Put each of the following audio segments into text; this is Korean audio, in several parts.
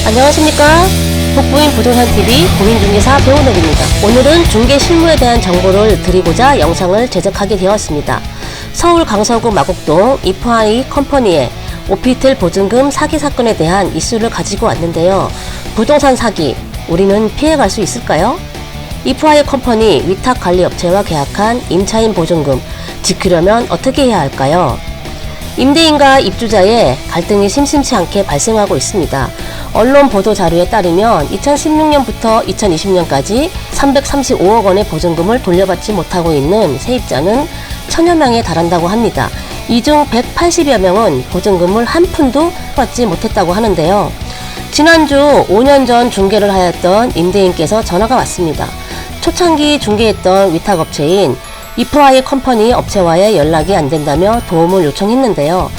안녕하십니까? 북부인 부동산TV 공인중개사 배우옥입니다. 오늘은 중개 실무에 대한 정보를 드리고자 영상을 제작하게 되었습니다. 서울 강서구 마곡동 이프아이 컴퍼니의 오피스텔 보증금 사기 사건에 대한 이슈를 가지고 왔는데요. 부동산 사기, 우리는 피해갈 수 있을까요? 이프아이 컴퍼니 위탁관리업체와 계약한 임차인 보증금 지키려면 어떻게 해야 할까요? 임대인과 입주자의 갈등이 심심치 않게 발생하고 있습니다. 언론 보도 자료에 따르면 2016년부터 2020년까지 335억 원의 보증금을 돌려받지 못하고 있는 세입자는 1000여 명에 달한다고 합니다. 이 중 180여 명은 보증금을 한 푼도 받지 못했다고 하는데요. 지난주 5년 전 중개를 하였던 임대인께서 전화가 왔습니다. 초창기 중개했던 위탁업체인 이프아이 컴퍼니 업체와의 연락이 안 된다며 도움을 요청했는데요.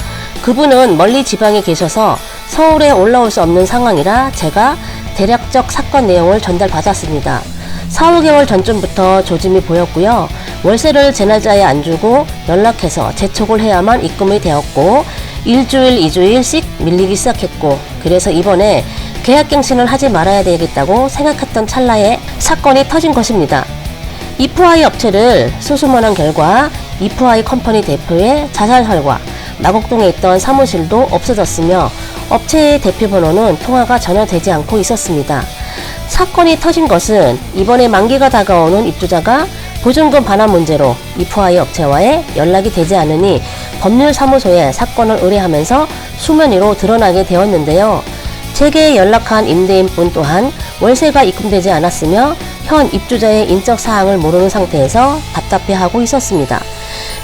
그분은 멀리 지방에 계셔서 서울에 올라올 수 없는 상황이라 제가 대략적 사건 내용을 전달받았습니다. 4, 5개월 전쯤부터 조짐이 보였고요. 월세를 제 날짜에 안 주고 연락해서 재촉을 해야만 입금이 되었고 일주일, 2주일씩 밀리기 시작했고 그래서 이번에 계약갱신을 하지 말아야 되겠다고 생각했던 찰나에 사건이 터진 것입니다. 이프아이 업체를 수소문한 결과 이프아이 컴퍼니 대표의 자살설과 마곡동에 있던 사무실도 없어졌으며 업체의 대표번호는 통화가 전혀 되지 않고 있었습니다. 사건이 터진 것은 이번에 만기가 다가오는 입주자가 보증금 반환 문제로 이프아이 업체와의 연락이 되지 않으니 법률사무소에 사건을 의뢰하면서 수면 위로 드러나게 되었는데요. 제게 연락한 임대인분 또한 월세가 입금되지 않았으며 현 입주자의 인적 사항을 모르는 상태에서 답답해하고 있었습니다.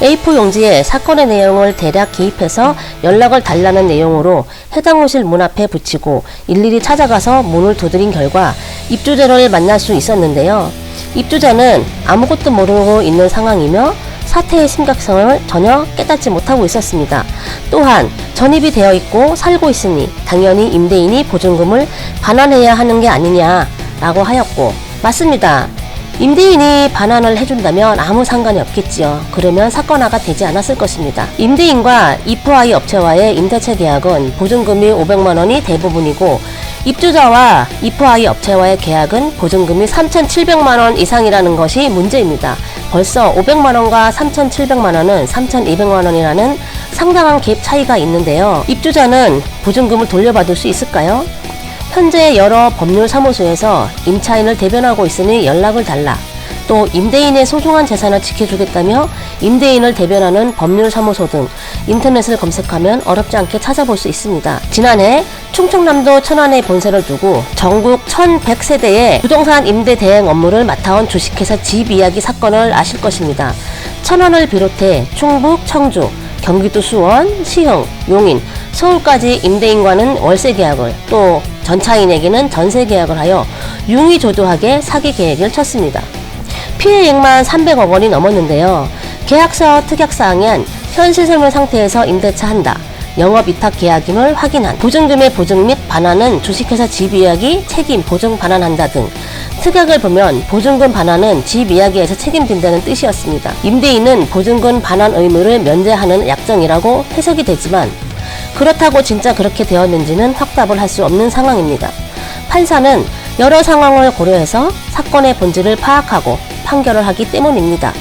A4 용지에 사건의 내용을 대략 기입해서 연락을 달라는 내용으로 해당 호실 문 앞에 붙이고 일일이 찾아가서 문을 두드린 결과 입주자를 만날 수 있었는데요. 입주자는 아무것도 모르고 있는 상황이며 사태의 심각성을 전혀 깨닫지 못하고 있었습니다. 또한 전입이 되어 있고 살고 있으니 당연히 임대인이 보증금을 반환해야 하는 게 아니냐라고 하였고, 맞습니다. 임대인이 반환을 해준다면 아무 상관이 없겠지요. 그러면 사건화가 되지 않았을 것입니다. 임대인과 이프아이 업체와의 임대차 계약은 보증금이 500만 원이 대부분이고 입주자와 이프아이 업체와의 계약은 보증금이 3,700만 원 이상이라는 것이 문제입니다. 벌써 500만 원과 3,700만 원은 3,200만 원이라는 상당한 갭 차이가 있는데요. 입주자는 보증금을 돌려받을 수 있을까요? 현재 여러 법률사무소에서 임차인을 대변하고 있으니 연락을 달라. 또 임대인의 소중한 재산을 지켜주겠다며 임대인을 대변하는 법률사무소 등 인터넷을 검색하면 어렵지 않게 찾아볼 수 있습니다. 지난해 충청남도 천안에 본사를 두고 전국 1100세대의 부동산 임대 대행 업무를 맡아온 주식회사 집이야기 사건을 아실 것입니다. 천안을 비롯해 충북, 청주, 경기도 수원, 시흥, 용인, 서울까지 임대인과는 월세 계약을 또 전차인에게는 전세 계약을 하여 융의조도하게 사기 계획을 쳤습니다. 피해액만 300억 원이 넘었는데요. 계약서 특약사항엔 현 시설물 상태에서 임대차 한다. 영업위탁 계약임을 확인한 보증금의 보증 및 반환은 주식회사 집이야기 책임 보증 반환한다 등 특약을 보면 보증금 반환은 집이야기에서 책임진다는 뜻이었습니다. 임대인은 보증금 반환 의무를 면제하는 약정이라고 해석이 되지만 그렇다고 진짜 그렇게 되었는지는 확답을 할 수 없는 상황입니다. 판사는 여러 상황을 고려해서 사건의 본질을 파악하고 판결을 하기 때문입니다.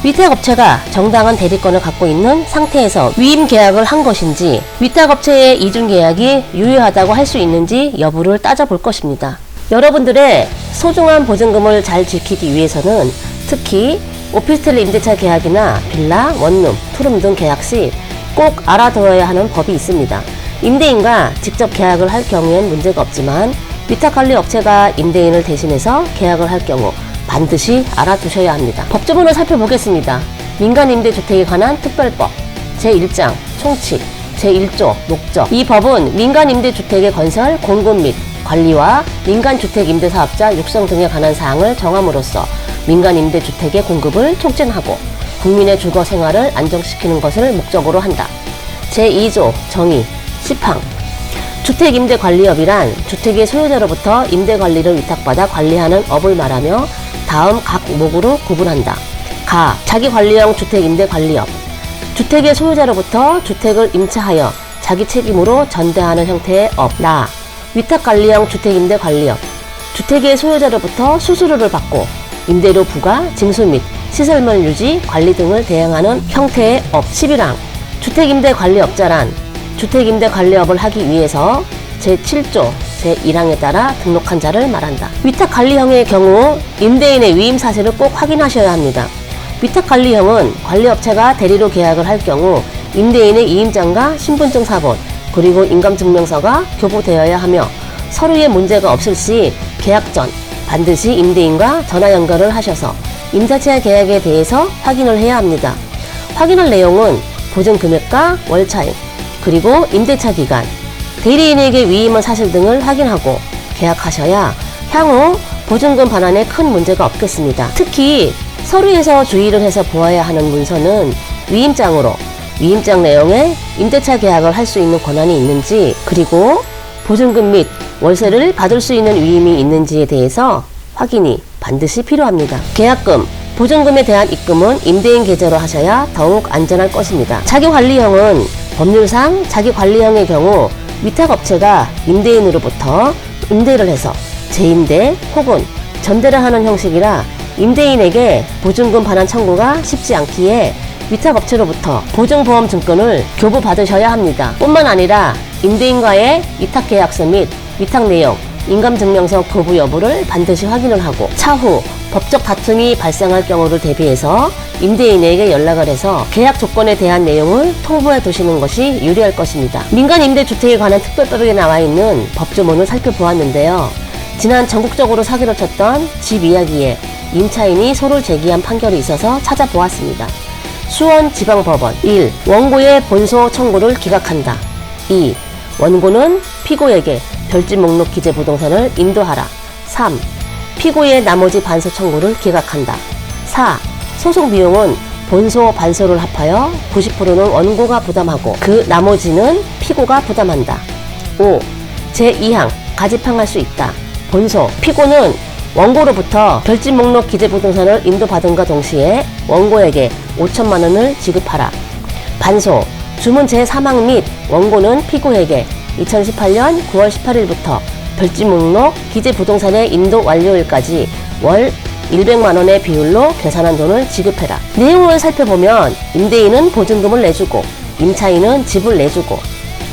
위탁업체가 정당한 대리권을 갖고 있는 상태에서 위임 계약을 한 것인지 위탁업체의 이중 계약이 유효하다고 할 수 있는지 여부를 따져볼 것입니다. 여러분들의 소중한 보증금을 잘 지키기 위해서는 특히 오피스텔 임대차 계약이나 빌라, 원룸, 투룸 등 계약 시 꼭 알아둬야 하는 법이 있습니다. 임대인과 직접 계약을 할 경우엔 문제가 없지만 위탁관리업체가 임대인을 대신해서 계약을 할 경우 반드시 알아두셔야 합니다. 법조문을 살펴보겠습니다. 민간임대주택에 관한 특별법 제1장 총칙 제1조 목적. 이 법은 민간임대주택의 건설, 공급 및 관리와 민간주택임대사업자 육성 등에 관한 사항을 정함으로써 민간임대주택의 공급을 촉진하고 국민의 주거 생활을 안정시키는 것을 목적으로 한다. 제2조 정의 시팡. 주택임대관리업이란 주택의 소유자로부터 임대관리를 위탁받아 관리하는 업을 말하며 다음 각 목으로 구분한다. 가. 자기관리형 주택임대관리업. 주택의 소유자로부터 주택을 임차하여 자기 책임으로 전대하는 형태의 업. 나. 위탁관리형 주택임대관리업, 주택의 소유자로부터 수수료를 받고 임대료 부과, 징수 및 시설물 유지, 관리 등을 대행하는 형태의 업. 11항 주택임대관리업자란 주택임대관리업을 하기 위해서 제7조 제1항에 따라 등록한 자를 말한다. 위탁관리형의 경우 임대인의 위임 사실을 꼭 확인하셔야 합니다. 위탁관리형은 관리업체가 대리로 계약을 할 경우 임대인의 이임장과 신분증 사본 그리고 인감증명서가 교부되어야 하며 서류에 문제가 없을 시 계약 전 반드시 임대인과 전화 연결을 하셔서 임대차 계약에 대해서 확인을 해야 합니다. 확인할 내용은 보증금액과 월차익, 그리고 임대차 기간, 대리인에게 위임한 사실 등을 확인하고 계약하셔야 향후 보증금 반환에 큰 문제가 없겠습니다. 특히 서류에서 주의를 해서 보아야 하는 문서는 위임장으로 위임장 내용에 임대차 계약을 할 수 있는 권한이 있는지, 그리고 보증금 및 월세를 받을 수 있는 위임이 있는지에 대해서 확인이 반드시 필요합니다. 계약금, 보증금에 대한 입금은 임대인 계좌로 하셔야 더욱 안전할 것입니다. 자기관리형은 법률상 자기관리형의 경우 위탁업체가 임대인으로부터 임대를 해서 재임대 혹은 전대를 하는 형식이라 임대인에게 보증금 반환 청구가 쉽지 않기에 위탁업체로부터 보증보험 증권을 교부받으셔야 합니다. 뿐만 아니라 임대인과의 위탁계약서 및 위탁 내용, 인감증명서 교부 여부를 반드시 확인을 하고 차후 법적 다툼이 발생할 경우를 대비해서 임대인에게 연락을 해서 계약 조건에 대한 내용을 통보해 두시는 것이 유리할 것입니다. 민간임대주택에 관한 특별법에 나와 있는 법조문을 살펴보았는데요. 지난 전국적으로 사기를 쳤던 집 이야기에 임차인이 소를 제기한 판결이 있어서 찾아보았습니다. 수원지방법원 1. 원고의 본소 청구를 기각한다. 2. 원고는 피고에게 별지 목록 기재 부동산을 인도하라. 3. 피고의 나머지 반소 청구를 기각한다. 4. 소송 비용은 본소, 반소를 합하여 90%는 원고가 부담하고 그 나머지는 피고가 부담한다. 5. 제2항 가집행할 수 있다. 본소, 피고는 원고로부터 별지 목록 기재 부동산을 인도받은과 동시에 원고에게 5천만 원을 지급하라. 반소, 주문 제3항 및 원고는 피고에게 2018년 9월 18일부터 별지 목록 기재 부동산의 인도 완료일까지 월 100만 원의 비율로 계산한 돈을 지급해라. 내용을 살펴보면 임대인은 보증금을 내주고 임차인은 집을 내주고,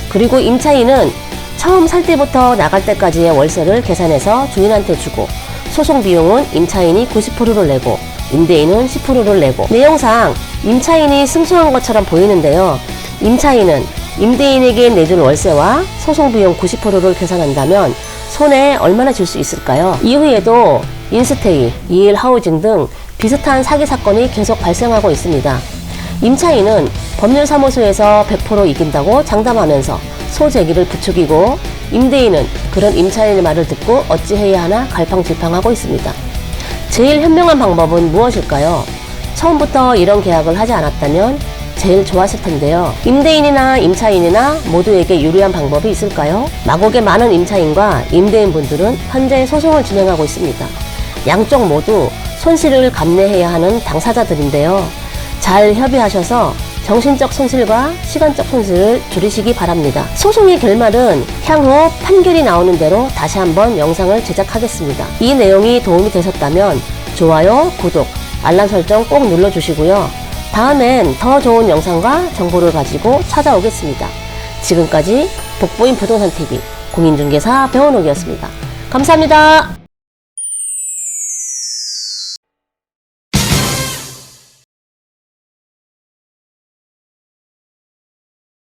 그리고 임차인은 처음 살 때부터 나갈 때까지의 월세를 계산해서 주인한테 주고, 소송 비용은 임차인이 90%를 내고 임대인은 10%를 내고, 내용상 임차인이 승소한 것처럼 보이는데요. 임차인은 임대인에게 내줄 월세와 소송 비용 90%를 계산한다면 손해 얼마나 줄 수 있을까요? 이후에도 인스테이, 이일 하우징 등 비슷한 사기 사건이 계속 발생하고 있습니다. 임차인은 법률사무소에서 100% 이긴다고 장담하면서 소재기를 부추기고, 임대인은 그런 임차인의 말을 듣고 어찌해야 하나 갈팡질팡하고 있습니다. 제일 현명한 방법은 무엇일까요? 처음부터 이런 계약을 하지 않았다면 제일 좋았을 텐데요. 임대인이나 임차인이나 모두에게 유리한 방법이 있을까요? 마곡의 많은 임차인과 임대인분들은 현재 소송을 진행하고 있습니다. 양쪽 모두 손실을 감내해야 하는 당사자들인데요. 잘 협의하셔서 정신적 손실과 시간적 손실을 줄이시기 바랍니다. 소송의 결말은 향후 판결이 나오는 대로 다시 한번 영상을 제작하겠습니다. 이 내용이 도움이 되셨다면 좋아요, 구독, 알람 설정 꼭 눌러주시고요. 다음엔 더 좋은 영상과 정보를 가지고 찾아오겠습니다. 지금까지 복부인 부동산TV 공인중개사 배원옥이었습니다. 감사합니다.